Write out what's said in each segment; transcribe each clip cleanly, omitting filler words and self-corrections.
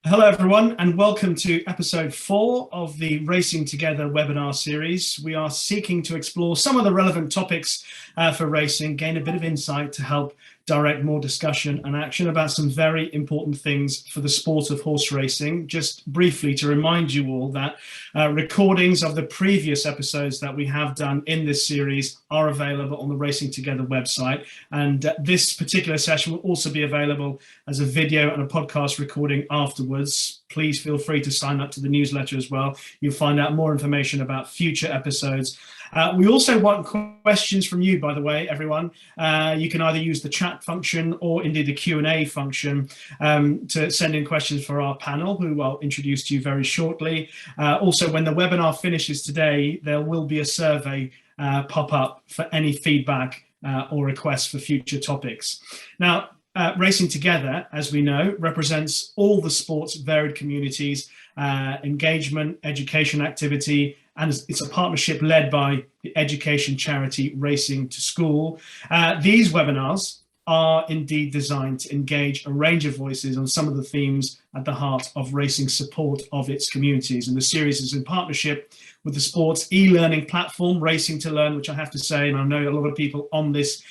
Hello everyone and welcome to episode 4 of the Racing Together webinar series. We are seeking to explore some of the relevant topics for racing, gain a bit of insight to help direct more discussion and action about some very important things for the sport of horse racing. Just briefly to remind you all that recordings of the previous episodes that we have done in this series are available on the Racing Together website, and this particular session will also be available as a video and a podcast recording afterwards. Please feel free to sign up to the newsletter as well. You'll find out more information about future episodes. We also want questions from you, by the way, everyone. You can either use the chat function or indeed the Q&A function to send in questions for our panel, who I'll introduce to you very shortly. Also, when the webinar finishes today, there will be a survey pop up for any feedback or requests for future topics. Now, Racing Together, as we know, represents all the sport's varied communities, engagement, education activity, and it's a partnership led by the education charity Racing to School. These webinars are indeed designed to engage a range of voices on some of the themes at the heart of racing support of its communities. And the series is in partnership with the sports e-learning platform, Racing to Learn, which I have to say, and I know a lot of people on this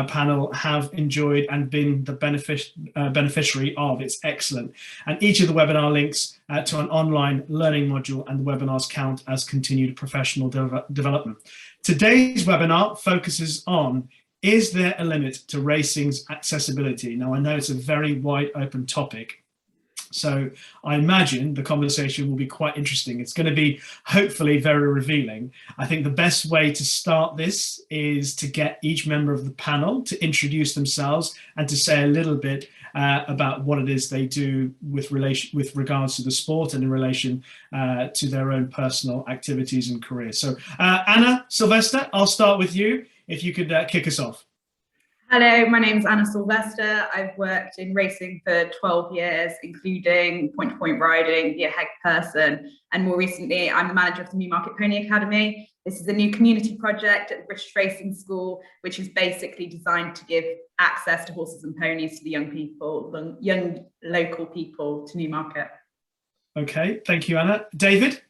panel have enjoyed and been the beneficiary of. It's excellent. And each of the webinar links to an online learning module, and the webinars count as continued professional development. Today's webinar focuses on: is there a limit to racing's accessibility? Now, I know it's a very wide open topic, so I imagine the conversation will be quite interesting. It's going to be hopefully very revealing. I think the best way to start this is to get each member of the panel to introduce themselves and to say a little bit about what it is they do with regards to the sport and in relation to their own personal activities and careers. So Anna Sylvester, I'll start with you. If you could kick us off. Hello, my name is Anna Sylvester. I've worked in racing for 12 years, including point-to-point riding, be a head person, and more recently, I'm the manager of the Newmarket Pony Academy. This is a new community project at the British Racing School, which is basically designed to give access to horses and ponies to the young people, young local people to Newmarket. Okay, thank you, Anna. David?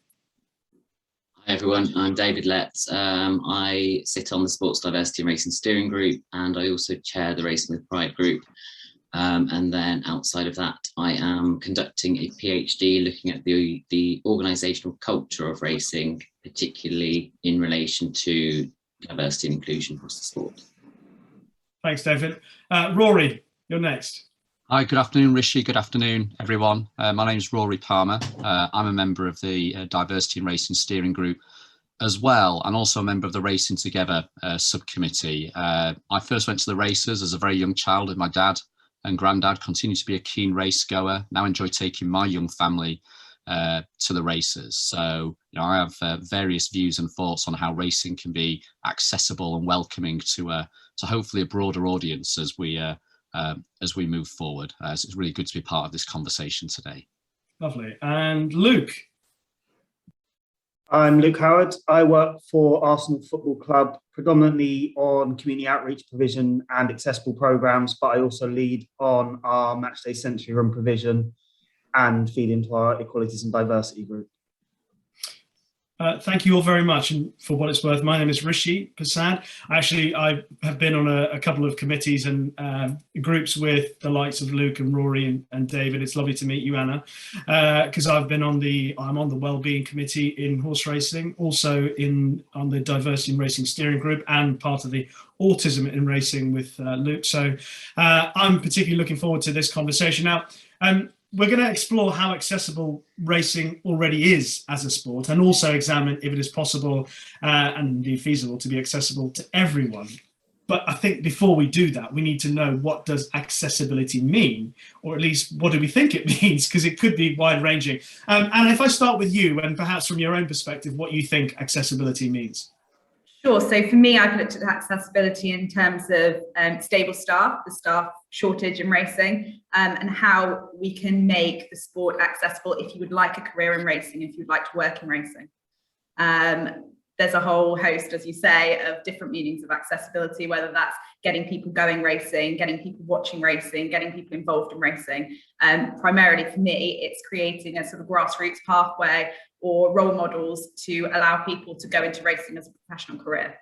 Hi everyone, I'm David Letts. I sit on the Sports Diversity and Racing Steering Group, and I also chair the Racing with Pride group. And then outside of that, I am conducting a PhD looking at the organisational culture of racing, particularly in relation to diversity and inclusion across the sport. Thanks, David. Rory, you're next. Hi, good afternoon, Rishi. Good afternoon, everyone. My name is Rory Palmer. I'm a member of the Diversity and Racing Steering Group as well, and also a member of the Racing Together subcommittee. I first went to the races as a very young child with my dad and granddad, continued to be a keen race goer, now enjoy taking my young family to the races. So, I have various views and thoughts on how racing can be accessible and welcoming to hopefully a broader audience as we move forward. So it's really good to be part of this conversation today. Lovely. And Luke? I'm Luke Howard. I work for Arsenal Football Club, predominantly on community outreach provision and accessible programmes, but I also lead on our matchday sensory room provision and feed into our equalities and diversity group. Thank you all very much. And for what it's worth, my name is Rishi Prasad. Actually, I have been on a couple of committees and groups with the likes of Luke and Rory and David. It's lovely to meet you, Anna, because I'm on the Wellbeing Committee in horse racing, also on the Diversity in Racing Steering Group, and part of the Autism in Racing with Luke. So I'm particularly looking forward to this conversation. Now, we're going to explore how accessible racing already is as a sport, and also examine if it is possible and indeed feasible to be accessible to everyone. But I think before we do that, we need to know, what does accessibility mean? Or at least, what do we think it means? Because it could be wide-ranging. And if I start with you, and perhaps from your own perspective, what you think accessibility means. Sure. So for me, I've looked at accessibility in terms of stable staff, the staff shortage in racing, and how we can make the sport accessible if you would like a career in racing, if you'd like to work in racing. there's a whole host, as you say, of different meanings of accessibility, whether that's getting people going racing, getting people watching racing, getting people involved in racing. Primarily for me, it's creating a sort of grassroots pathway or role models to allow people to go into racing as a professional career.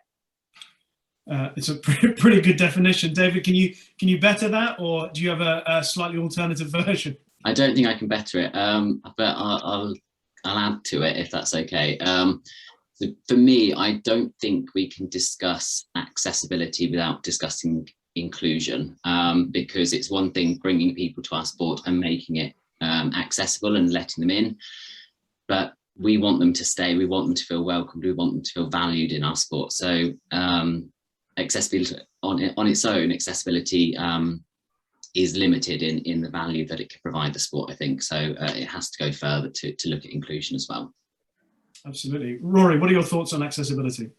It's a pretty good definition. David, can you better that, or do you have a slightly alternative version? I don't think I can better it, but I'll add to it if that's okay. For me, I don't think we can discuss accessibility without discussing inclusion, because it's one thing bringing people to our sport and making it accessible and letting them in, but we want them to stay, we want them to feel welcomed, we want them to feel valued in our sport. So accessibility on its own, accessibility is limited in the value that it can provide the sport, I think. So it has to go further to look at inclusion as well. Absolutely. Rory, what are your thoughts on accessibility?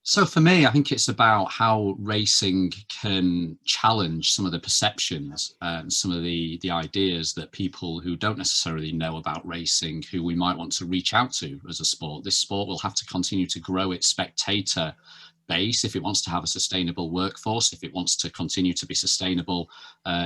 So for me, I think it's about how racing can challenge some of the perceptions and some of the ideas that people who don't necessarily know about racing, who we might want to reach out to as a sport. This sport will have to continue to grow its spectator base if it wants to have a sustainable workforce, if it wants to continue to be sustainable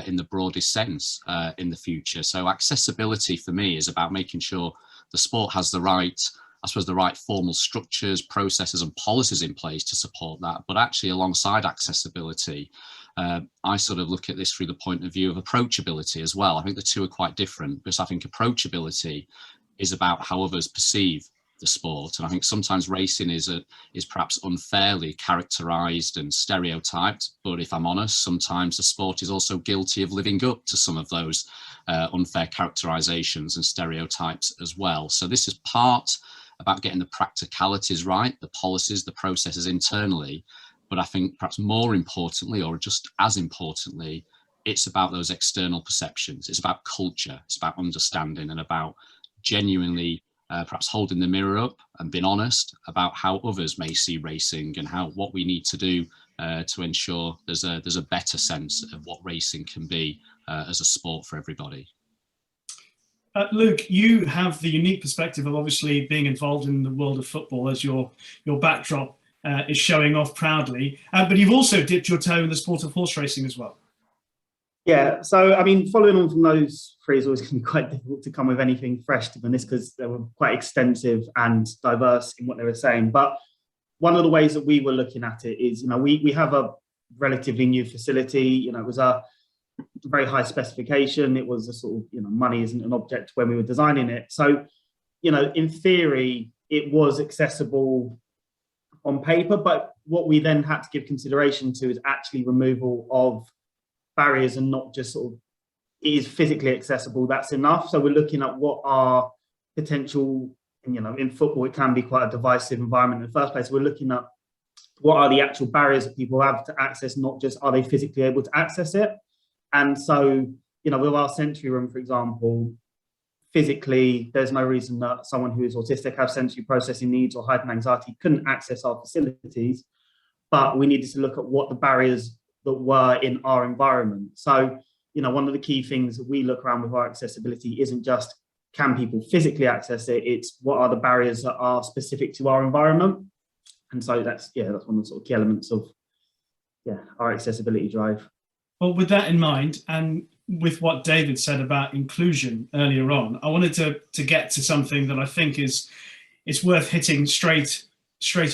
in the broadest sense in the future. So accessibility for me is about making sure the sport has the right formal structures, processes and policies in place to support that. But actually alongside accessibility, I sort of look at this through the point of view of approachability as well. I think the two are quite different, because I think approachability is about how others perceive the sport. And I think sometimes racing is perhaps unfairly characterized and stereotyped. But if I'm honest, sometimes the sport is also guilty of living up to some of those unfair characterizations and stereotypes as well. So this is part about getting the practicalities right, the policies, the processes internally. But I think perhaps more importantly, or just as importantly, it's about those external perceptions. It's about culture, it's about understanding, and about genuinely perhaps holding the mirror up and being honest about how others may see racing and what we need to do to ensure there's a better sense of what racing can be as a sport for everybody. Luke, you have the unique perspective of obviously being involved in the world of football, as your backdrop is showing off proudly, but you've also dipped your toe in the sport of horse racing as well. Yeah, so I mean, following on from those three is always going to be quite difficult to come with anything fresh, to be honest, because they were quite extensive and diverse in what they were saying. But one of the ways that we were looking at it is, we have a relatively new facility. It was a very high specification. It was a sort of, money isn't an object when we were designing it. So, in theory, it was accessible on paper, but what we then had to give consideration to is actually removal of barriers, and not just sort of, it is physically accessible, that's enough. So we're looking at what are potential, in football, it can be quite a divisive environment in the first place. We're looking at what are the actual barriers that people have to access, not just are they physically able to access it. And so, with our sensory room, for example, physically, there's no reason that someone who is autistic, has sensory processing needs or heightened anxiety couldn't access our facilities, but we needed to look at what the barriers that were in our environment. So, one of the key things that we look around with our accessibility isn't just can people physically access it, it's what are the barriers that are specific to our environment. And so that's one of the sort of key elements of our accessibility drive. Well, with that in mind, and with what David said about inclusion earlier on, I wanted to get to something that I think it's worth hitting straight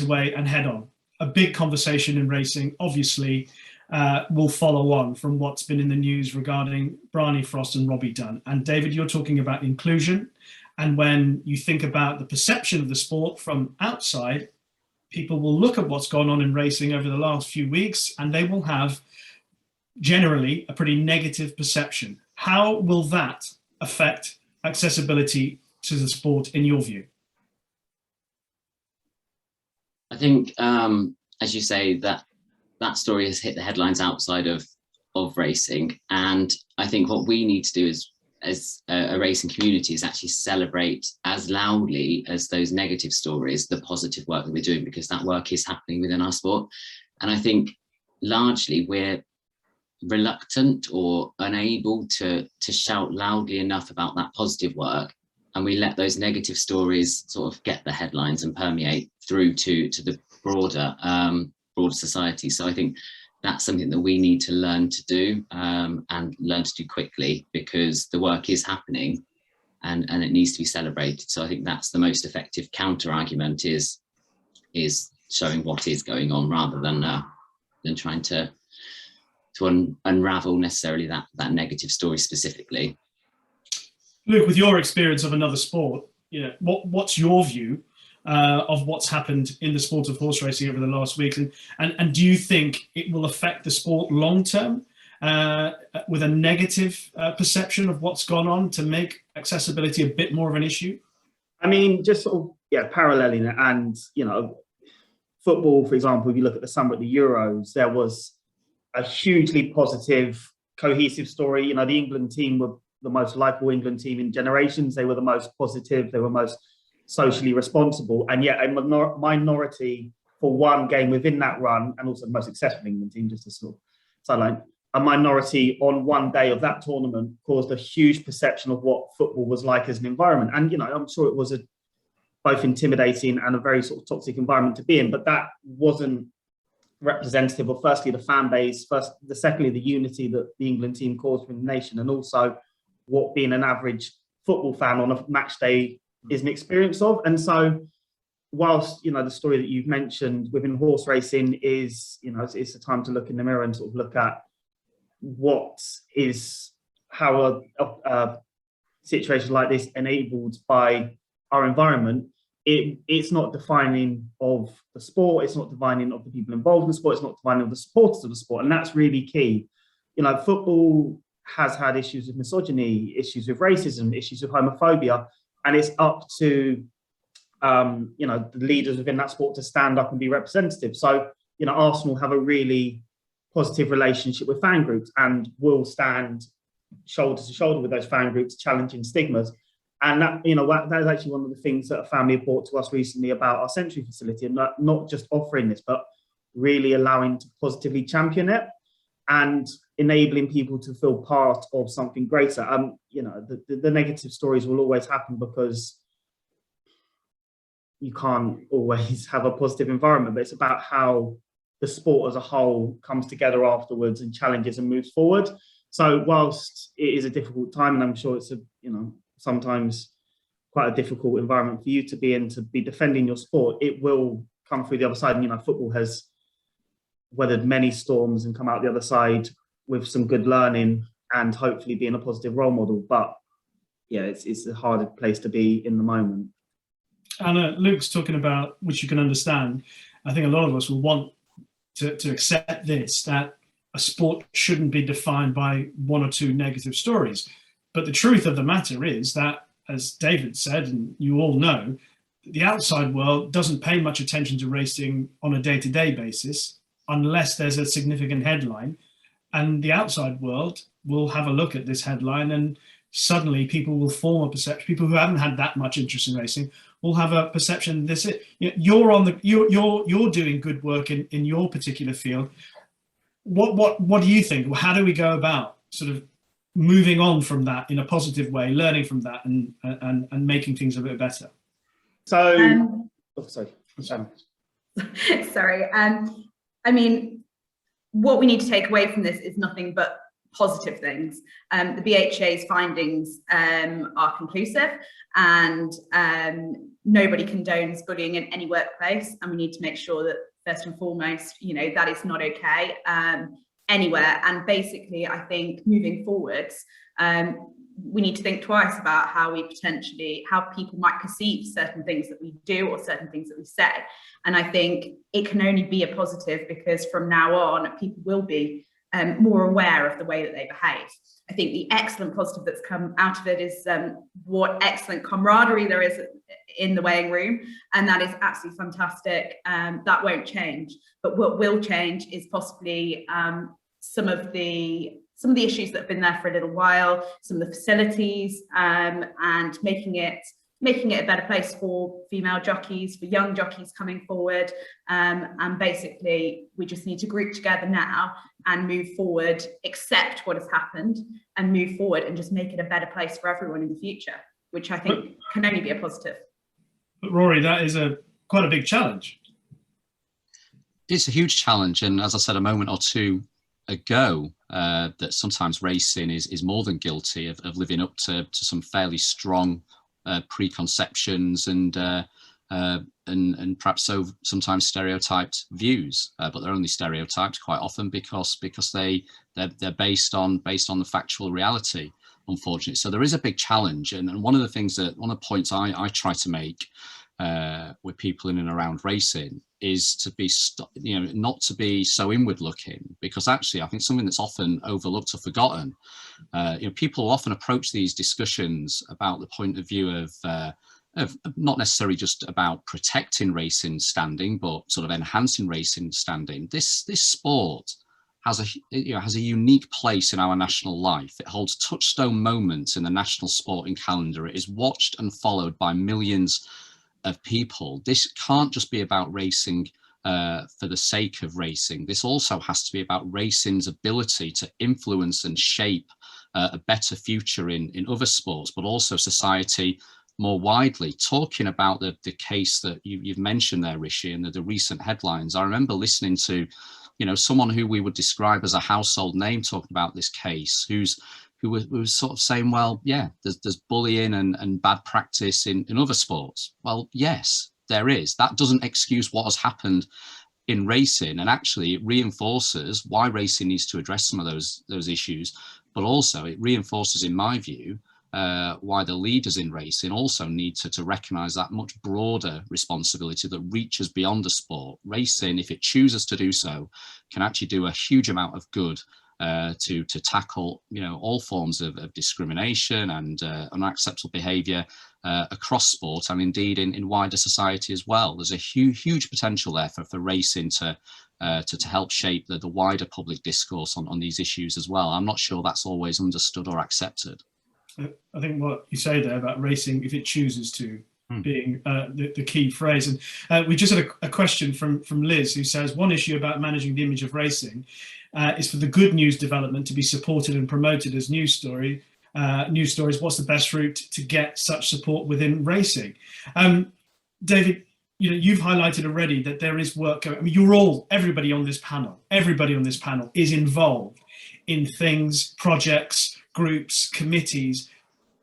away and head on. A big conversation in racing, obviously, will follow on from what's been in the news regarding Bryony Frost and Robbie Dunn. And David, you're talking about inclusion. And when you think about the perception of the sport from outside, people will look at what's gone on in racing over the last few weeks, and they will have generally a pretty negative perception. How will that affect accessibility to the sport in your view? I think, as you say, that story has hit the headlines outside of racing. And I think what we need to do as a racing community is actually celebrate as loudly as those negative stories, the positive work that we're doing, because that work is happening within our sport. And I think largely we're reluctant or unable to shout loudly enough about that positive work and we let those negative stories sort of get the headlines and permeate through to the broader society. So I think that's something that we need to learn to do, and learn to do quickly, because the work is happening and it needs to be celebrated. So I think that's the most effective counter argument, is showing what is going on, rather than trying to unravel necessarily that negative story specifically. Luke, with your experience of another sport, what's your view of what's happened in the sport of horse racing over the last weeks, and do you think it will affect the sport long term with a negative perception of what's gone on to make accessibility a bit more of an issue? I mean, just sort of, paralleling it, and, football, for example, if you look at the summer at the Euros, there was a hugely positive, cohesive story. The England team were the most likeable England team in generations. They were the most positive, they were most socially responsible, and yet a minority for one game within that run, and also the most successful England team, just to sort of sideline, a minority on one day of that tournament caused a huge perception of what football was like as an environment. And, I'm sure it was both intimidating and a very sort of toxic environment to be in, but that wasn't representative of, firstly, the fan base, secondly, the unity that the England team caused within the nation, and also what being an average football fan on a match day is an experience of. And so, whilst the story that you've mentioned within horse racing is, it's a time to look in the mirror and sort of look at how a situation like this enabled by our environment. It's not defining of the sport, it's not defining of the people involved in the sport, it's not defining of the supporters of the sport, and that's really key. Football has had issues with misogyny, issues with racism, issues with homophobia, and it's up to the leaders within that sport to stand up and be representative. So Arsenal have a really positive relationship with fan groups and will stand shoulder to shoulder with those fan groups, challenging stigmas. And that is actually one of the things that a family brought to us recently about our Century facility, and not just offering this, but really allowing to positively champion it and enabling people to feel part of something greater. The negative stories will always happen, because you can't always have a positive environment, but it's about how the sport as a whole comes together afterwards and challenges and moves forward. So whilst it is a difficult time, and I'm sure it's sometimes quite a difficult environment for you to be in, to be defending your sport, it will come through the other side. And football has weathered many storms and come out the other side with some good learning and hopefully being a positive role model. But it's a harder place to be in the moment. And Luke's talking about, which you can understand, I think a lot of us will want to accept this, that a sport shouldn't be defined by one or two negative stories. But the truth of the matter is that, as David said, and you all know, the outside world doesn't pay much attention to racing on a day-to-day basis unless there's a significant headline. And the outside world will have a look at this headline, and suddenly people will form a perception. People who haven't had that much interest in racing will have a perception. You're doing good work in your particular field. What do you think? How do we go about sort of moving on from that in a positive way, learning from that, and making things a bit better? So, sorry. I mean, what we need to take away from this is nothing but positive things. The BHA's findings are conclusive, and nobody condones bullying in any workplace, and we need to make sure that, first and foremost, that is not okay anywhere. And basically, I think moving forwards, we need to think twice about how people might perceive certain things that we do or certain things that we say. And I think it can only be a positive, because from now on, people will be more aware of the way that they behave. I think the excellent positive that's come out of it is what excellent camaraderie there is in the weighing room, and that is absolutely fantastic. That won't change, but what will change is possibly some of the issues that have been there for a little while, some of the facilities, and making it a better place for female jockeys, for young jockeys coming forward. And basically, we just need to group together now and move forward, accept what has happened, and move forward and just make it a better place for everyone in the future. which I think can only be a positive. But Rory, that is quite a big challenge. It's a huge challenge, and as I said a moment or two ago, that sometimes racing is more than guilty of living up to some fairly strong preconceptions and perhaps so sometimes stereotyped views, but they're only stereotyped quite often because they're based on the factual reality, unfortunately. So there is a big challenge, and one of the points I try to make with people in and around racing is to be not to be so inward looking, because actually I think something that's often overlooked or forgotten, people often approach these discussions about the point of view of not necessarily just about protecting racing standing, but sort of enhancing racing standing. This sport has a unique place in our national life. It holds touchstone moments in the national sporting calendar. It is watched and followed by millions of people. This can't just be about racing for the sake of racing. This also has to be about racing's ability to influence and shape a better future in other sports, but also society more widely. Talking about the case that you've mentioned there, Rishi, and the recent headlines, I remember listening to someone who we would describe as a household name talking about this case, who was sort of saying, well, yeah, there's bullying and bad practice in other sports. Well, yes, there is. That doesn't excuse what has happened in racing, and actually it reinforces why racing needs to address some of those issues, but also it reinforces, in my view, why the leaders in racing also need to recognise that much broader responsibility that reaches beyond the sport. Racing, if it chooses to do so, can actually do a huge amount of good to tackle all forms of discrimination and unacceptable behaviour across sport, and indeed in wider society as well. There's a huge potential there for racing to help shape the wider public discourse on these issues as well. I'm not sure that's always understood or accepted. I think what you say there about racing, if it chooses to, being the key phrase. And we just had a question from Liz, who says, one issue about managing the image of racing is for the good news development to be supported and promoted as news stories. What's the best route to get such support within racing? David, you've highlighted already that there is work going. I mean, everybody on this panel is involved in things, projects, groups, committees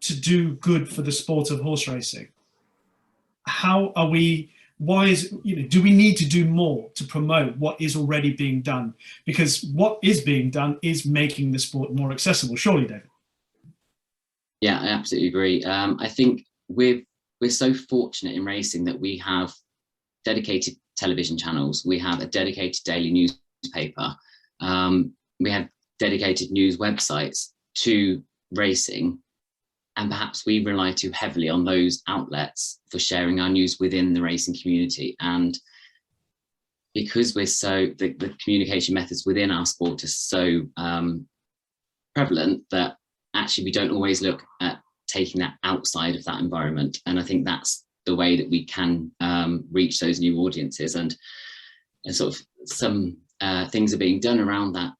to do good for the sport of horse racing. Do we need to do more to promote what is already being done? Because what is being done is making the sport more accessible. Surely, David? Yeah, I absolutely agree. I think we're so fortunate in racing that we have dedicated television channels. We have a dedicated daily newspaper. We have dedicated news websites to racing, and perhaps we rely too heavily on those outlets for sharing our news within the racing community. And because the communication methods within our sport are so prevalent, that actually we don't always look at taking that outside of that environment. And I think that's the way that we can reach those new audiences, and sort of some things are being done around that.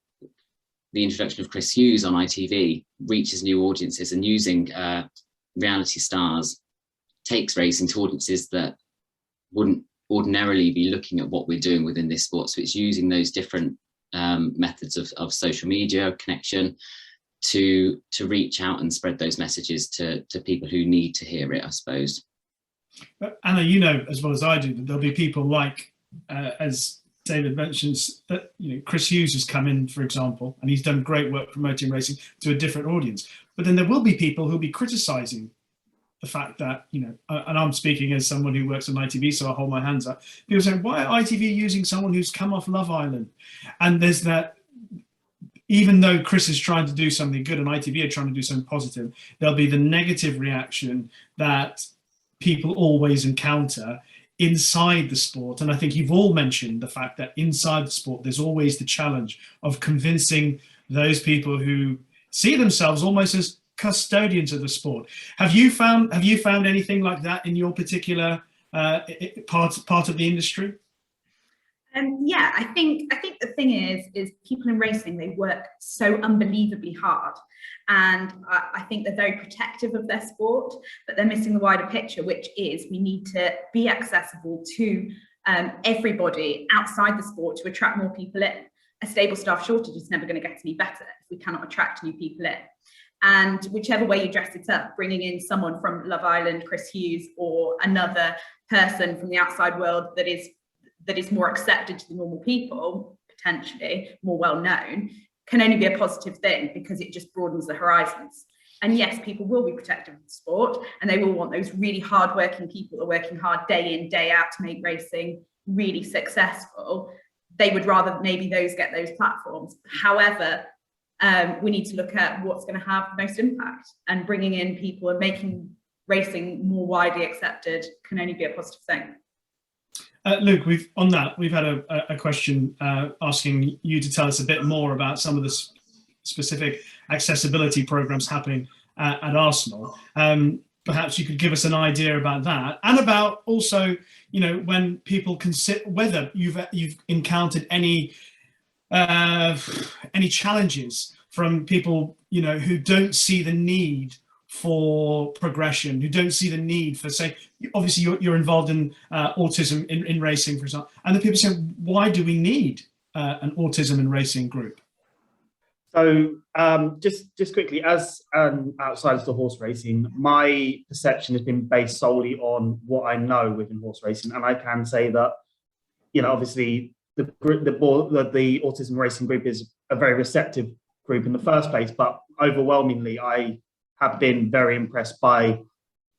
The introduction of Chris Hughes on ITV reaches new audiences, and using reality stars takes racing to audiences that wouldn't ordinarily be looking at what we're doing within this sport. So it's using those different methods of social media connection to reach out and spread those messages to people who need to hear it, I suppose. But Anna, as well as I do, that there'll be people like, as David mentions, that Chris Hughes has come in, for example, and he's done great work promoting racing to a different audience. But then there will be people who'll be criticising the fact that, and I'm speaking as someone who works on ITV, so I hold my hands up. People say, why are ITV using someone who's come off Love Island? And there's that, even though Chris is trying to do something good and ITV are trying to do something positive, there'll be the negative reaction that people always encounter inside the sport. And I think you've all mentioned the fact that inside the sport, there's always the challenge of convincing those people who see themselves almost as custodians of the sport. Have you found anything like that in your particular part of the industry? Yeah, I think the thing is people in racing, they work so unbelievably hard, and I think they're very protective of their sport, but they're missing the wider picture, which is we need to be accessible to everybody outside the sport to attract more people in. A stable staff shortage is never going to get any better if we cannot attract new people in. And whichever way you dress it up, bringing in someone from Love Island, Chris Hughes, or another person from the outside world that is more accepted to the normal people, potentially more well known, can only be a positive thing because it just broadens the horizons. And yes, people will be protective of the sport, and they will want those really hardworking people that are working hard day in, day out to make racing really successful. They would rather maybe those get those platforms. However, we need to look at what's going to have the most impact, and bringing in people and making racing more widely accepted can only be a positive thing. Luke, we've had a question asking you to tell us a bit more about some of the specific accessibility programs happening at Arsenal. Perhaps you could give us an idea about that, and about also, when people consider whether you've encountered any challenges from people, who don't see the need for progression, who don't see the need for, say, obviously you're involved in autism in racing, for example, and the people say, why do we need an autism in racing group? So just quickly, as an outsider to horse racing, my perception has been based solely on what I know within horse racing, and I can say that, obviously the autism racing group is a very receptive group in the first place, but overwhelmingly I have been very impressed by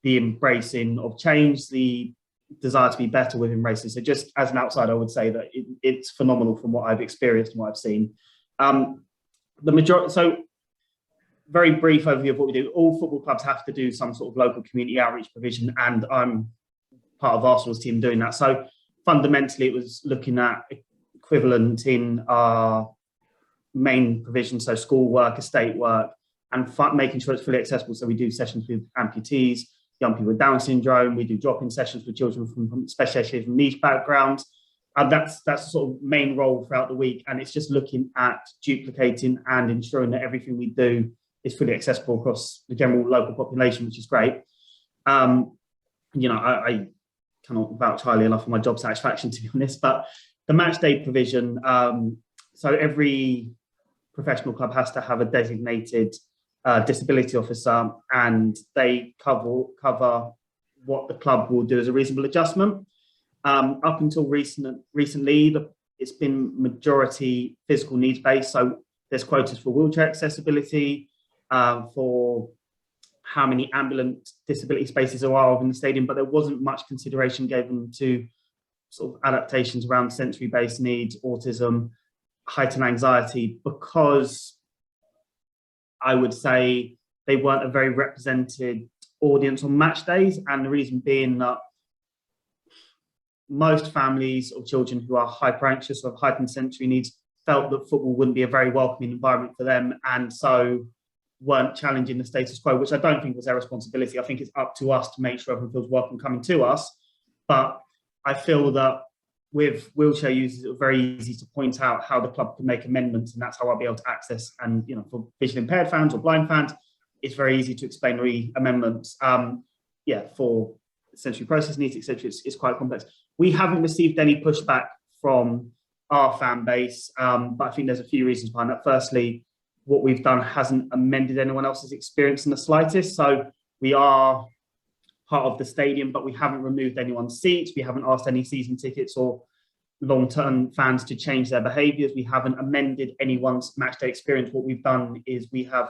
the embracing of change, the desire to be better within racing. So just as an outsider, I would say that it's phenomenal from what I've experienced and what I've seen. So very brief overview of what we do. All football clubs have to do some sort of local community outreach provision, and I'm part of Arsenal's team doing that. So fundamentally, it was looking at equivalent in our main provision, so school work, estate work, and making sure it's fully accessible. So we do sessions with amputees, young people with Down syndrome. We do drop-in sessions with children from special education niche backgrounds. And that's the sort of main role throughout the week. And it's just looking at duplicating and ensuring that everything we do is fully accessible across the general local population, which is great. I cannot vouch highly enough for my job satisfaction, to be honest, but the match day provision, so every professional club has to have a designated disability officer, and they cover what the club will do as a reasonable adjustment. Up until recently, it's been majority physical needs based. So there's quotas for wheelchair accessibility, for how many ambulant disability spaces there are in the stadium, but there wasn't much consideration given to sort of adaptations around sensory-based needs, autism, heightened anxiety, because I would say they weren't a very represented audience on match days. And the reason being that most families of children who are hyper anxious or have heightened sensory needs felt that football wouldn't be a very welcoming environment for them, and so weren't challenging the status quo, which I don't think was their responsibility. I think it's up to us to make sure everyone feels welcome coming to us. But I feel that with wheelchair users, it was very easy to point out how the club could make amendments, and that's how I'll be able to access. And for visually impaired fans or blind fans, it's very easy to explain the amendments. For sensory process needs, etc., it's quite complex. We haven't received any pushback from our fan base, but I think there's a few reasons behind that. Firstly, what we've done hasn't amended anyone else's experience in the slightest. So we are part of the stadium, but we haven't removed anyone's seats. We haven't asked any season tickets or long-term fans to change their behaviours. We haven't amended anyone's matchday experience. What we've done is we have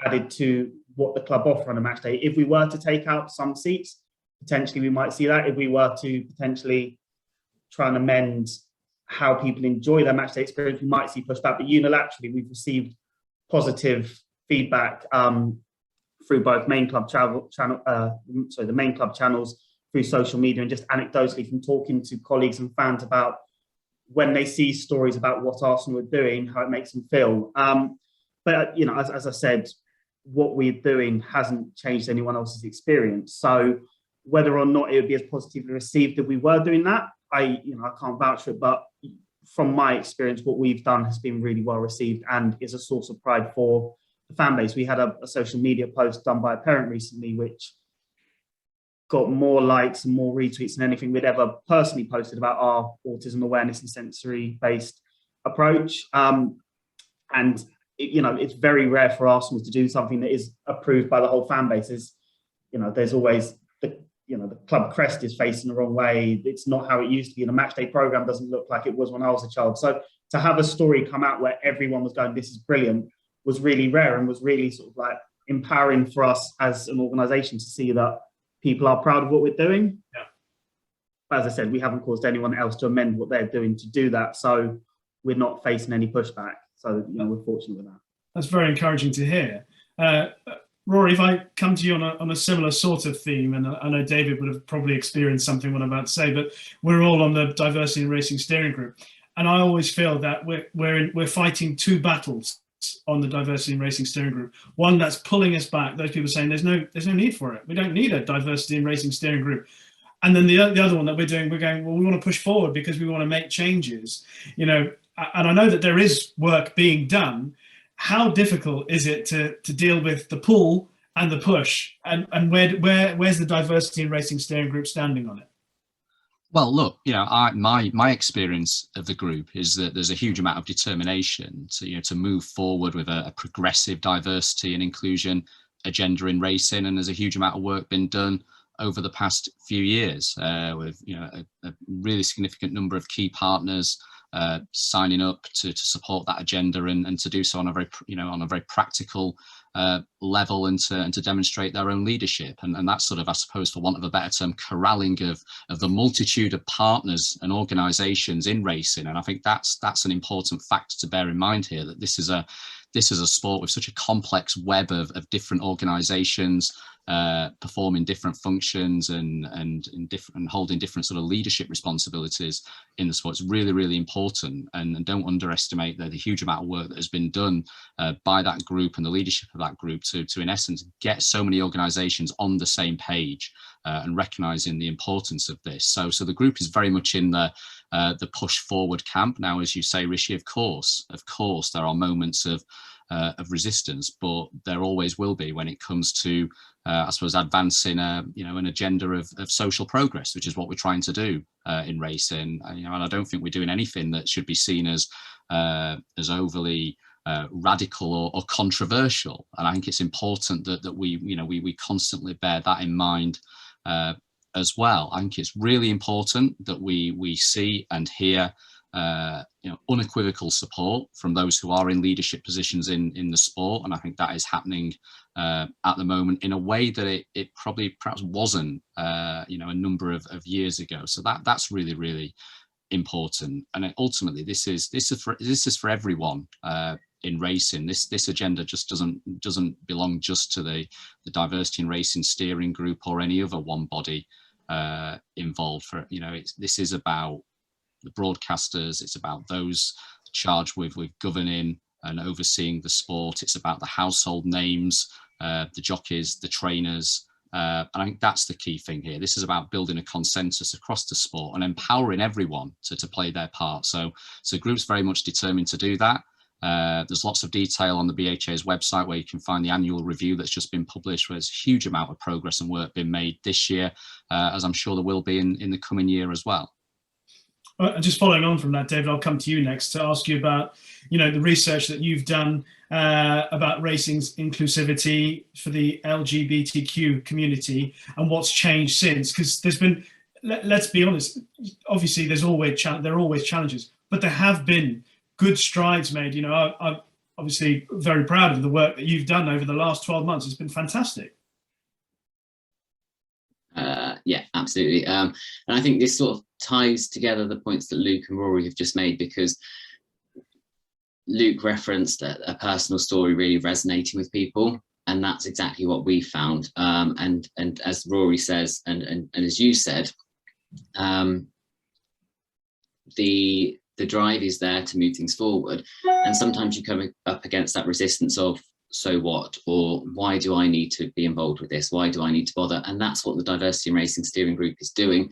added to what the club offer on a match day. If we were to take out some seats, potentially we might see that. If we were to potentially try and amend how people enjoy their matchday experience, we might see pushback. But unilaterally, we've received positive feedback through both the main club channels, through social media, and just anecdotally from talking to colleagues and fans about when they see stories about what Arsenal are doing, how it makes them feel. But as I said, what we're doing hasn't changed anyone else's experience. So whether or not it would be as positively received if we were doing that, I can't vouch for it. But from my experience, what we've done has been really well received and is a source of pride for the fan base. We had a social media post done by a parent recently, which got more likes and more retweets than anything we'd ever personally posted about our autism awareness and sensory-based approach. And it's very rare for Arsenal to do something that is approved by the whole fan base. There's always the club crest is facing the wrong way. It's not how it used to be. The match day program doesn't look like it was when I was a child. So to have a story come out where everyone was going, this is brilliant, was really rare and was really sort of like empowering for us as an organisation to see that people are proud of what we're doing. Yeah. But as I said, we haven't caused anyone else to amend what they're doing to do that. So we're not facing any pushback. So, we're fortunate with that. That's very encouraging to hear. Rory, if I come to you on a similar sort of theme, and I know David would have probably experienced something what I'm about to say, but we're all on the Diversity in Racing Steering Group. And I always feel that we're fighting two battles on the Diversity in Racing Steering Group. One that's pulling us back, those people saying there's no need for it. We don't need a Diversity in Racing Steering Group. And then the other one that we're going, well, we want to push forward because we want to make changes, and I know that there is work being done. How difficult is it to deal with the pull and the push, and where's the Diversity in Racing Steering Group standing on it? Well, look, my experience of the group is that there's a huge amount of determination to move forward with a progressive diversity and inclusion agenda in racing, and there's a huge amount of work been done over the past few years with a really significant number of key partners signing up to support that agenda and to do so on a very practical level and to demonstrate their own leadership, and that's sort of, I suppose, for want of a better term, corralling of the multitude of partners and organisations in racing. And I think that's an important fact to bear in mind here, that this is a sport with such a complex web of different organisations performing different functions and holding different sort of leadership responsibilities in the sport. It's really, really important, and don't underestimate the huge amount of work that has been done by that group and the leadership of that group to in essence get so many organisations on the same page and recognising the importance of this. So the group is very much in the push forward camp. Now, as you say, Rishi, of course there are moments of resistance, but there always will be when it comes to I suppose advancing an agenda of social progress, which is what we're trying to do in racing. And I don't think we're doing anything that should be seen as overly radical or controversial. And I think it's important that we constantly bear that in mind as well. I think it's really important that we see and hear unequivocal support from those who are in leadership positions in the sport, and I think that is happening at the moment in a way that it perhaps wasn't a number of years ago. So that's really, really important. And ultimately this is for everyone in racing. This agenda just doesn't belong just to the Diversity in Racing Steering Group or any other one body involved. This is about the broadcasters, it's about those charged with governing and overseeing the sport, it's about the household names, the jockeys, the trainers, and I think that's the key thing here. This is about building a consensus across the sport and empowering everyone to play their part. So group's very much determined to do that. There's lots of detail on the BHA's website where you can find the annual review that's just been published, where there's a huge amount of progress and work being made this year, as I'm sure there will be in the coming year as well. Just following on from that, David, I'll come to you next to ask you about, the research that you've done about racing's inclusivity for the LGBTQ community and what's changed since. Because there's been, let's be honest, obviously there are always challenges, but there have been good strides made. I'm obviously very proud of the work that you've done over the last 12 months. It's been fantastic. Yeah, absolutely. And I think this sort of ties together the points that Luke and Rory have just made, because Luke referenced a personal story really resonating with people, and that's exactly what we found. And as Rory says, and as you said, the drive is there to move things forward, and sometimes you come up against that resistance of, so what, or why do I need to be involved with this? Why do I need to bother? And that's what the Diversity in Racing Steering Group is doing.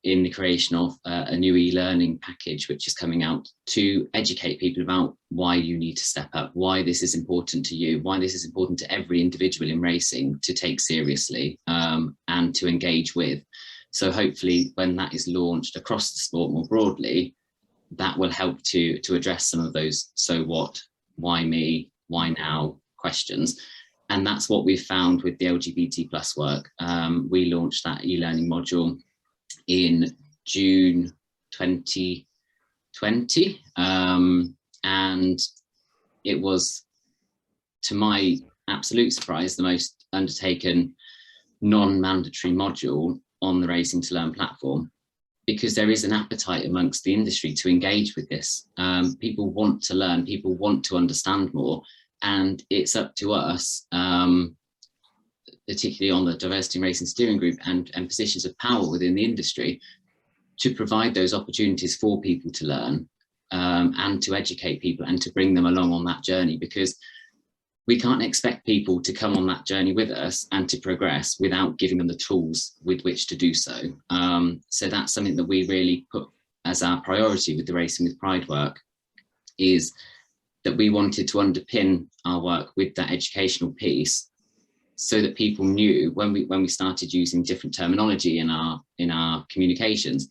in the creation of a new e-learning package, which is coming out to educate people about why you need to step up, why this is important to you, why this is important to every individual in racing to take seriously and to engage with. So hopefully when that is launched across the sport more broadly, that will help to address some of those so what, why me, why now questions. And that's what we've found with the LGBT plus work. We launched that e-learning module in June 2020, and it was, to my absolute surprise, the most undertaken non-mandatory module on the Racing to Learn platform, because there is an appetite amongst the industry to engage with this. People want to learn, people want to understand more, and it's up to us, particularly on the diversity in racing steering group and positions of power within the industry, to provide those opportunities for people to learn and to educate people and to bring them along on that journey, because we can't expect people to come on that journey with us and to progress without giving them the tools with which to do so. So that's something that we really put as our priority with the Racing with Pride work, is that we wanted to underpin our work with that educational piece, so that people knew when we started using different terminology in our communications,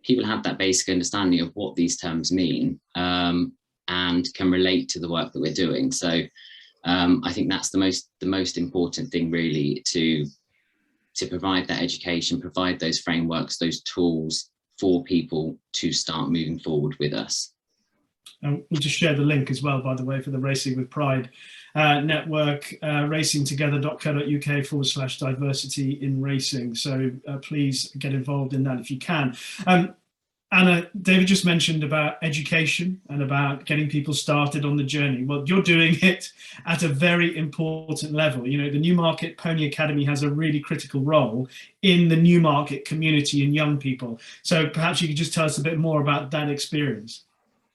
people had that basic understanding of what these terms mean and can relate to the work that we're doing. So I think that's the most important thing, really, to provide that education, provide those frameworks, those tools for people to start moving forward with us. And we'll just share the link as well, by the way, for the Racing with Pride network, racingtogether.co.uk/diversity in racing. So please get involved in that if you can. Anna, David just mentioned about education and about getting people started on the journey. Well, you're doing it at a very important level. You know, the Newmarket Pony Academy has a really critical role in the Newmarket community and young people. So perhaps you could just tell us a bit more about that experience.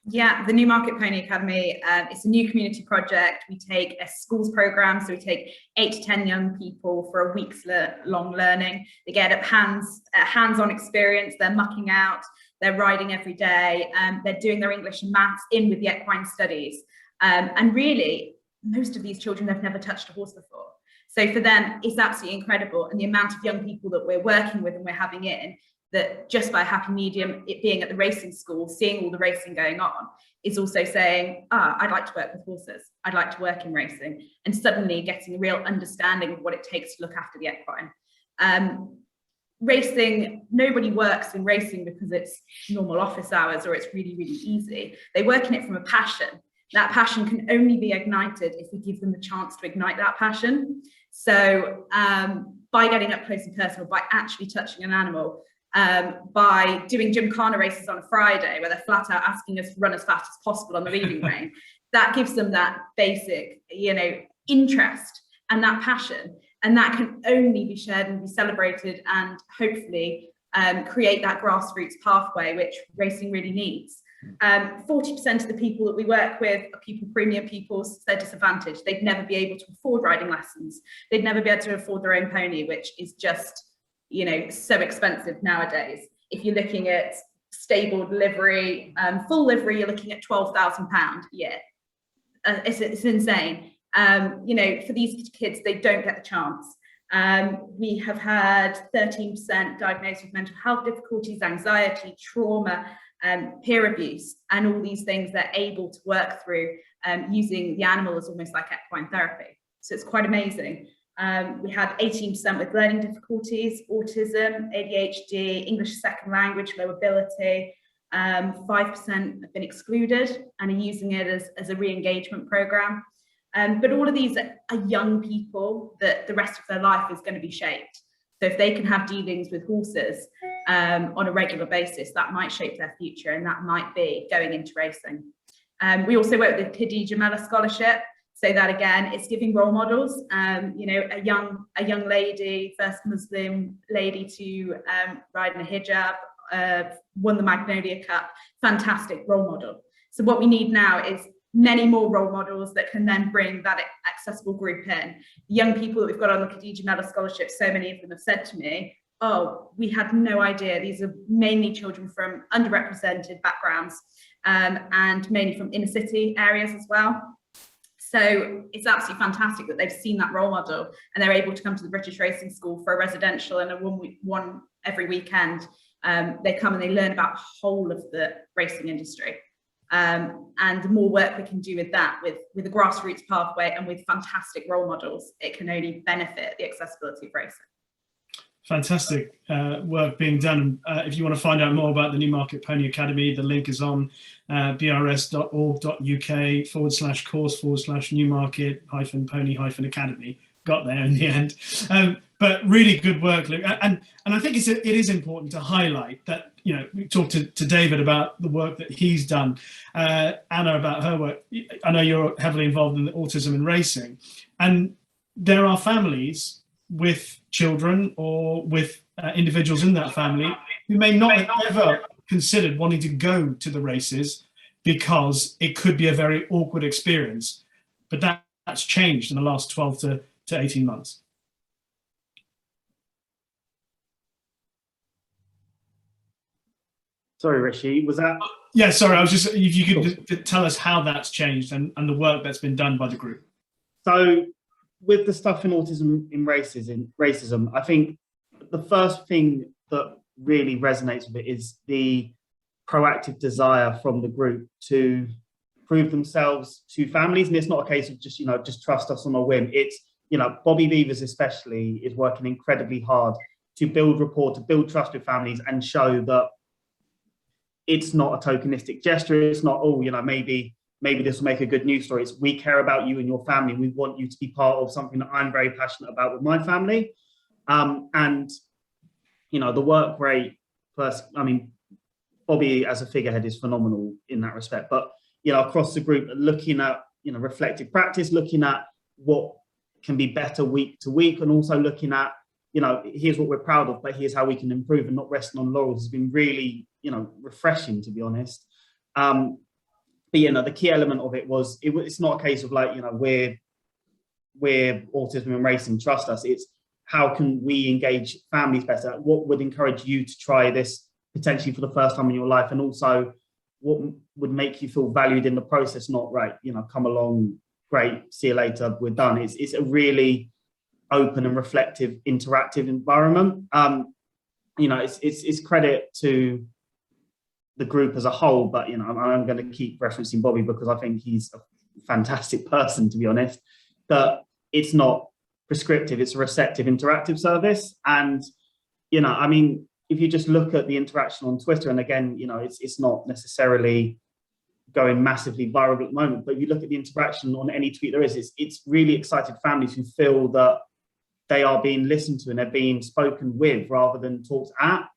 Yeah, the Newmarket Pony Academy, it's a new community project. We take a schools program, so we take 8 to 10 young people for a week's long learning. They get a hands-on experience, they're mucking out, they're riding every day, they're doing their English and maths in with the equine studies. And really, most of these children have never touched a horse before. So for them, it's absolutely incredible. And the amount of young people that we're working with and we're having in, that just by a happy medium, it being at the racing school, seeing all the racing going on, is also saying, I'd like to work with horses, I'd like to work in racing, and suddenly getting a real understanding of what it takes to look after the equine. Racing, nobody works in racing because it's normal office hours or it's really, really easy. They work in it from a passion. That passion can only be ignited if we give them the chance to ignite that passion. So by getting up close and personal, by actually touching an animal, by doing gymkhana races on a Friday where they're flat out asking us to run as fast as possible on the leading rein, that gives them that basic, interest and that passion, and that can only be shared and be celebrated and hopefully create that grassroots pathway which racing really needs. 40% of the people that we work with are premium pupils. They're disadvantaged. They'd never be able to afford riding lessons. They'd never be able to afford their own pony, which is just so expensive nowadays. If you're looking at stabled livery, full livery, you're looking at £12,000 a year. It's insane. For these kids, they don't get the chance. We have had 13% diagnosed with mental health difficulties, anxiety, trauma, peer abuse, and all these things they're able to work through using the animal as almost like equine therapy. So it's quite amazing. We had 18% with learning difficulties, autism, ADHD, English as a second language, low ability. 5% have been excluded and are using it as a re-engagement program. But all of these are young people that the rest of their life is going to be shaped. So if they can have dealings with horses on a regular basis, that might shape their future, and that might be going into racing. We also work with the Khidi Jamal scholarship. So that again, it's giving role models. A young lady, first Muslim lady to ride in a hijab, won the Magnolia Cup, fantastic role model. So what we need now is many more role models that can then bring that accessible group in. The young people that we've got on the Khidi Jamal scholarship, so many of them have said to me, oh, we had no idea. These are mainly children from underrepresented backgrounds, and mainly from inner city areas as well. So it's absolutely fantastic that they've seen that role model and they're able to come to the British Racing School for a residential and one every weekend. They come and they learn about the whole of the racing industry. And the more work we can do with that, with a grassroots pathway and with fantastic role models, it can only benefit the accessibility of racing. Fantastic work being done. If you want to find out more about the Newmarket Pony Academy, the link is on brs.org.uk/course/Newmarket-Pony-Academy. Got there in the end. But really good work, Luke. And I think it is important to highlight that, you know, we talked to David about the work that he's done, Anna about her work. I know you're heavily involved in autism and racing, and there are families with children or with individuals in that family who may not have ever considered wanting to go to the races because it could be a very awkward experience. But that's changed in the last 12 to 18 months. Sorry, Rishi, was that? Yeah, sorry, I was just, if you could just tell us how that's changed and the work that's been done by the group. So with the stuff in autism in racism, I think the first thing that really resonates with it is the proactive desire from the group to prove themselves to families. And it's not a case of just, you know, just trust us on a whim. It's, you know, Bobby Beavers especially is working incredibly hard to build rapport, to build trust with families and show that it's not a tokenistic gesture. It's not, oh, you know, maybe this will make a good news story. It's, we care about you and your family. We want you to be part of something that I'm very passionate about with my family. And, you know, the work rate, first, I mean, Bobby as a figurehead is phenomenal in that respect. But, you know, across the group, looking at, you know, reflective practice, looking at what can be better week to week, and also looking at, you know, here's what we're proud of, but here's how we can improve, and not resting on laurels has been really, you know, refreshing, to be honest. But, you know, the key element of it was, it's not a case of like, you know, we're autism and racing, trust us. It's how can we engage families better? What would encourage you to try this potentially for the first time in your life? And also what would make you feel valued in the process? Not, right, you know, come along, great, see you later, we're done. It's a really open and reflective, interactive environment. You know, it's credit to the group as a whole, but, you know, I'm going to keep referencing Bobby because I think he's a fantastic person, to be honest. But it's not prescriptive, it's a receptive, interactive service. And, you know, I mean, if you just look at the interaction on Twitter, and again, you know, it's not necessarily going massively viral at the moment, but if you look at the interaction on any tweet there is, it's really excited families who feel that they are being listened to and they're being spoken with rather than talked at.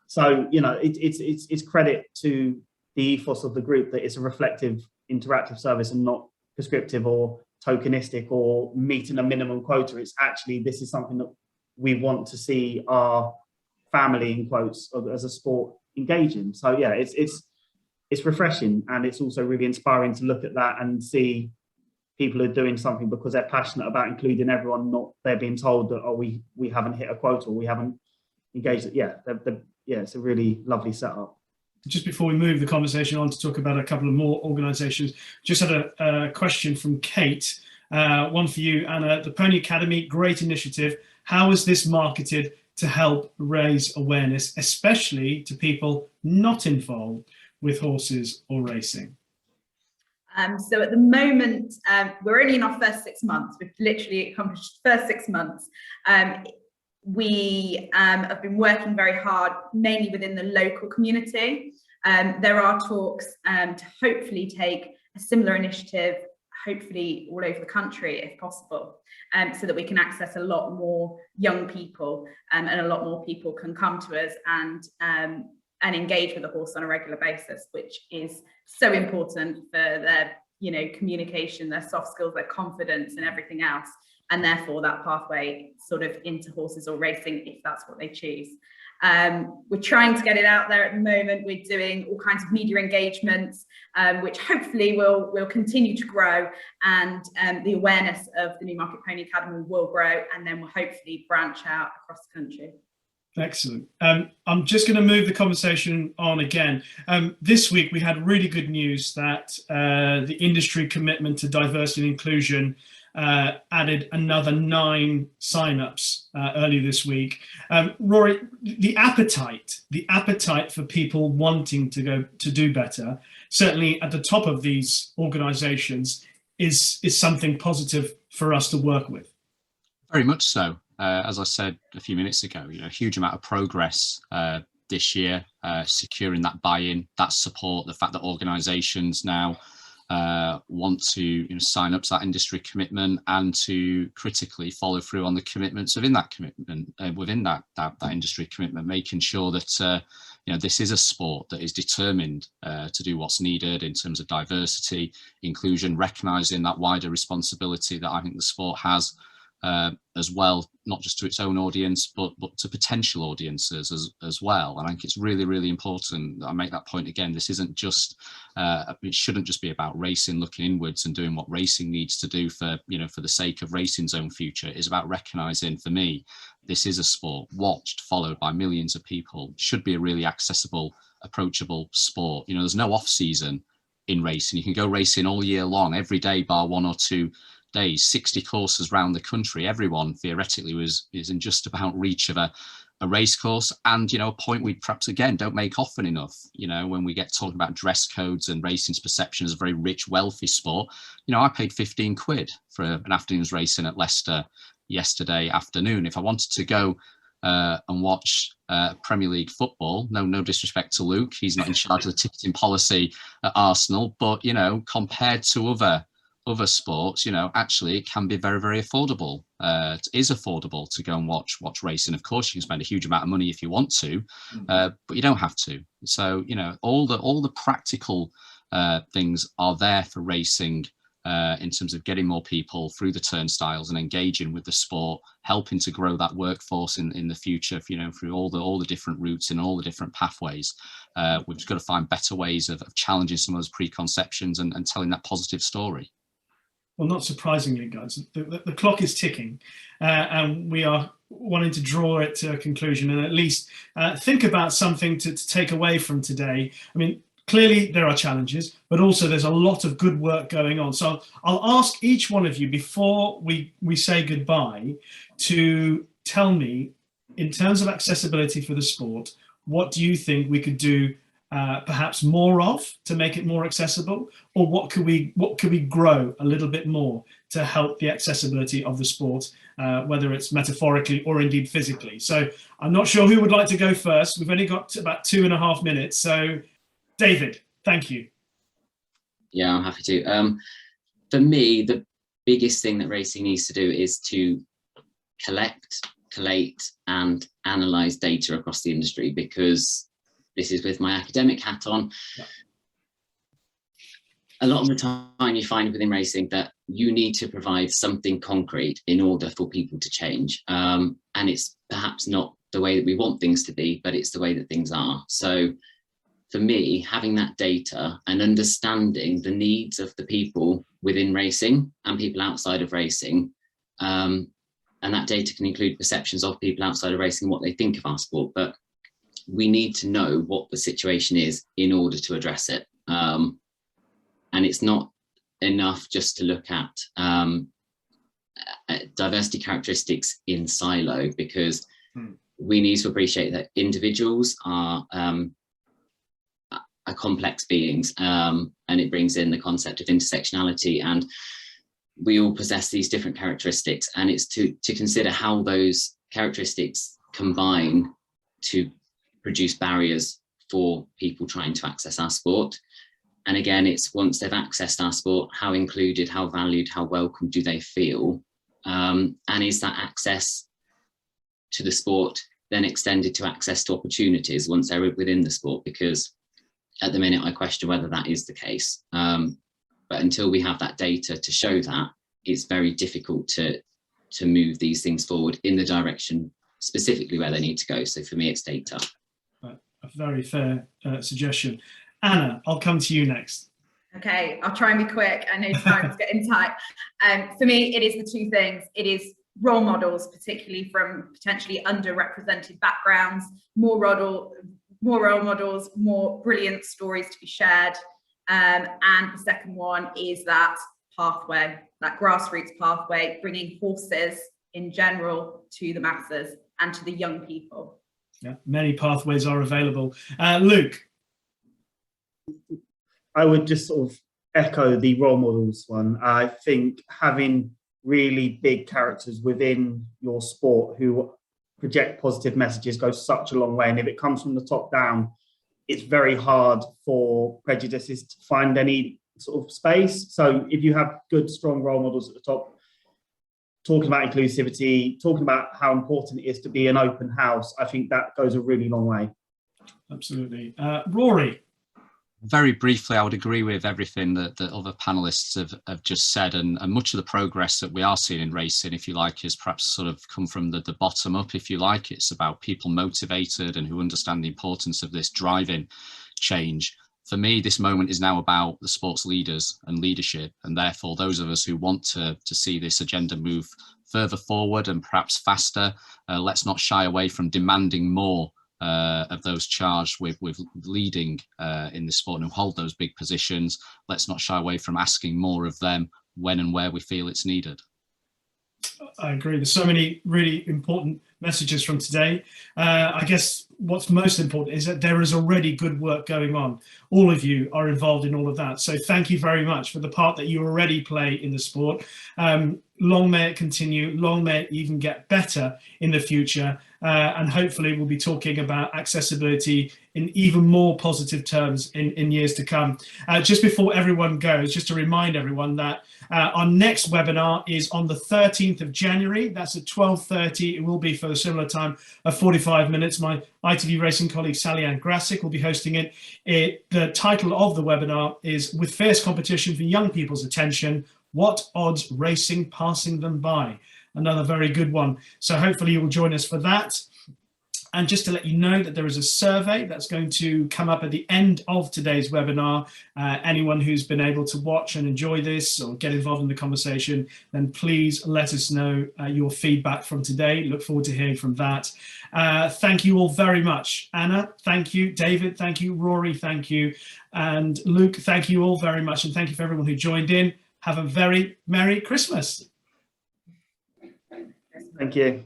So, you know, it's credit to the ethos of the group that it's a reflective, interactive service and not prescriptive or tokenistic or meeting a minimum quota. It's actually, this is something that we want to see our family, in quotes, as a sport engage in. So yeah, it's refreshing, and it's also really inspiring to look at that and see people are doing something because they're passionate about including everyone, not they're being told that, oh, we haven't hit a quota or we haven't engaged. Yeah, yeah, it's a really lovely setup. Just before we move the conversation on to talk about a couple of more organisations, just had a question from Kate. One for you, Anna. The Pony Academy, great initiative. How is this marketed to help raise awareness, especially to people not involved with horses or racing? So at the moment, we're only in our first 6 months. We've literally accomplished the first 6 months. We have been working very hard, mainly within the local community. There are talks to hopefully take a similar initiative, hopefully all over the country if possible, so that we can access a lot more young people, and a lot more people can come to us and engage with the horse on a regular basis, which is so important for their, you know, communication, their soft skills, their confidence and everything else. And therefore that pathway sort of into horses or racing, if that's what they choose. We're trying to get it out there at the moment. We're doing all kinds of media engagements, which hopefully will continue to grow, and the awareness of the Newmarket Pony Academy will grow, and then we'll hopefully branch out across the country. Excellent. I'm just going to move the conversation on again. This week we had really good news that the industry commitment to diversity and inclusion added another 9 sign-ups earlier this week. Rory, the appetite for people wanting to go to do better, certainly at the top of these organisations, is something positive for us to work with. Very much so. As I said a few minutes ago, a huge amount of progress this year, securing that buy-in, that support, the fact that organisations now want to sign up to that industry commitment and to critically follow through on the commitments within that commitment, within that industry commitment, making sure that this is a sport that is determined to do what's needed in terms of diversity, inclusion, recognising that wider responsibility that I think the sport has. As well, not just to its own audience, but to potential audiences as well. And I think it's really, really important that I make that point again. This isn't just, it shouldn't just be about racing looking inwards and doing what racing needs to do for the sake of racing's own future. It's about recognising, for me, this is a sport watched, followed by millions of people. It should be a really accessible, approachable sport. There's no off season in racing. You can go racing all year long, every day, bar 1 or 2 days, 60 courses around the country. Everyone theoretically is in just about reach of a race course, and a point we perhaps again don't make often enough. When we get talking about dress codes and racing's perception as a very rich, wealthy sport, I paid 15 quid for an afternoon's racing at Leicester yesterday afternoon. If I wanted to go and watch Premier League football, no disrespect to Luke, he's not in charge of the ticketing policy at Arsenal, but compared to other sports, actually it can be very, very affordable. It is affordable to go and watch racing. Of course, you can spend a huge amount of money if you want to, but you don't have to. So, all the practical things are there for racing in terms of getting more people through the turnstiles and engaging with the sport, helping to grow that workforce in the future, through all the different routes and all the different pathways. We've just got to find better ways of challenging some of those preconceptions and telling that positive story. Well, not surprisingly, guys, the clock is ticking, and we are wanting to draw it to a conclusion and at least think about something to take away from today. I mean, clearly there are challenges, but also there's a lot of good work going on. So I'll ask each one of you before we say goodbye to tell me, in terms of accessibility for the sport, what do you think we could do perhaps more of to make it more accessible, or what could we grow a little bit more to help the accessibility of the sport, whether it's metaphorically or indeed physically. So I'm not sure who would like to go first. We've only got about 2.5 minutes. So David, thank you. Yeah, I'm happy to. For me, the biggest thing that racing needs to do is to collate and analyze data across the industry, because this is with my academic hat on. Yeah. A lot of the time you find within racing that you need to provide something concrete in order for people to change. And it's perhaps not the way that we want things to be, but it's the way that things are. So for me, having that data and understanding the needs of the people within racing and people outside of racing, and that data can include perceptions of people outside of racing and what they think of our sport, but we need to know what the situation is in order to address it. And it's not enough just to look at diversity characteristics in silo, because we need to appreciate that individuals are complex beings, and it brings in the concept of intersectionality, and we all possess these different characteristics, and it's to consider how those characteristics combine to produce barriers for people trying to access our sport. And again, it's once they've accessed our sport, how included, how valued, how welcome do they feel? And is that access to the sport then extended to access to opportunities once they're within the sport? Because at the minute, I question whether that is the case. But until we have that data to show that, it's very difficult to move these things forward in the direction specifically where they need to go. So for me, it's data. A very fair suggestion. Anna, I'll come to you next. Okay, I'll try and be quick. I know time's getting tight. For me, it is the two things. It is role models, particularly from potentially underrepresented backgrounds, more role models, more brilliant stories to be shared. And the second one is that pathway, that grassroots pathway, bringing horses in general to the masses and to the young people. Yeah, many pathways are available. Luke? I would just sort of echo the role models one. I think having really big characters within your sport who project positive messages goes such a long way. And if it comes from the top down, it's very hard for prejudices to find any sort of space. So if you have good, strong role models at the top, talking about inclusivity, talking about how important it is to be an open house, I think that goes a really long way. Absolutely. Rory? Very briefly, I would agree with everything that the other panelists have just said, and much of the progress that we are seeing in racing, if you like, is perhaps sort of come from the bottom up, if you like. It's about people motivated and who understand the importance of this driving change. For me, this moment is now about the sports leaders and leadership, and therefore those of us who want to see this agenda move further forward and perhaps faster, let's not shy away from demanding more of those charged with leading in the sport and who hold those big positions. Let's not shy away from asking more of them when and where we feel it's needed. I agree. There's so many really important messages from today. I guess what's most important is that there is already good work going on. All of you are involved in all of that. So thank you very much for the part that you already play in the sport. Long may it continue, long may it even get better in the future. And hopefully we'll be talking about accessibility in even more positive terms in years to come. Just before everyone goes, just to remind everyone that our next webinar is on the 13th of January. That's at 12:30. It will be for a similar time of 45 minutes. My ITV Racing colleague Sally-Ann Grassick will be hosting it. The title of the webinar is "With Fierce Competition for Young People's Attention, What Odds Racing Passing Them By?" Another very good one. So hopefully you will join us for that. And just to let you know that there is a survey that's going to come up at the end of today's webinar. Anyone who's been able to watch and enjoy this or get involved in the conversation, then please let us know your feedback from today. Look forward to hearing from that. Thank you all very much. Anna, thank you. David, thank you. Rory, thank you. And Luke, thank you all very much. And thank you for everyone who joined in. Have a very Merry Christmas. Thank you.